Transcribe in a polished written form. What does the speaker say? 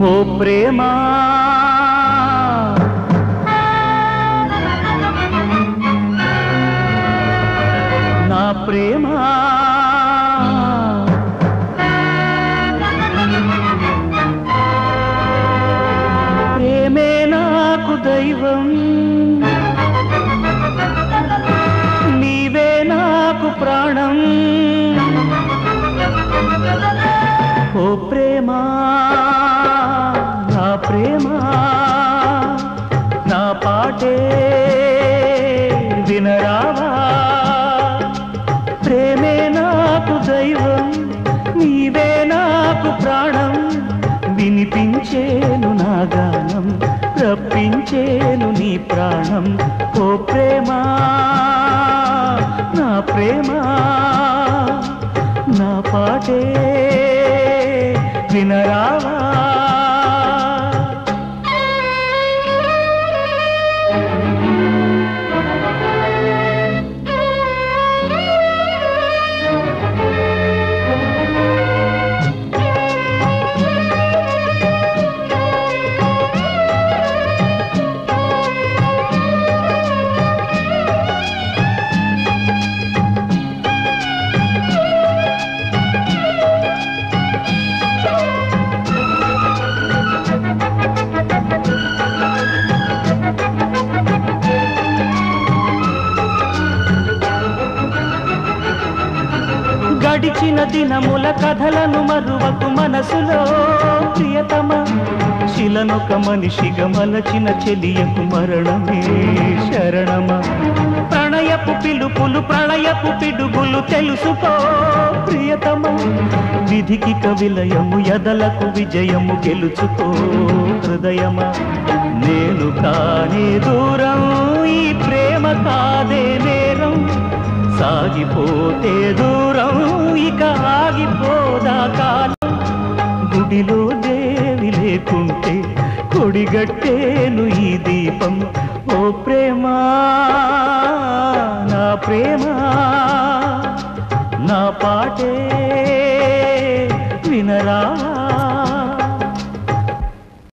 ఓ ప్రేమ నా ప్రేమ ప్రేమే నాకు దైవం నీవే నాకు ప్రాణం ఓ ప్రేమ నా ప్రేమ నా పాటే వినరావా ప్రేమే నాకు దైవం నీవే నాకు ప్రాణం వినిపించేను నా గానం రప్పించేను నీ ప్రాణం ఓ ప్రేమ నా ప్రేమ నా పాటే వినరావా గడిచిన దినముల కథలను మరువకు మనసులో ప్రియతమ శిలనొక మనిషిగా మలచిన చెలియకు మరణమే శరణమ ప్రణయపు ప్రణయపు పిలుపులు ప్రళయపు పిడుగులు తెలుసుకో ప్రియతమ విధికి కవిలయము ఎదలకు విజయము గెలుచుకో హృదయమా నేను కానే దూరం ఈ ప్రేమ కాదే నేరం సాగిపోతే దూరం ఇక ఆగిపోదా కాలం గుడిలో దేవి లేకుంటే కొడిగట్టేను ఈ దీపం ఓ ప్రేమ నా ప్రేమ నా పాటే వినరా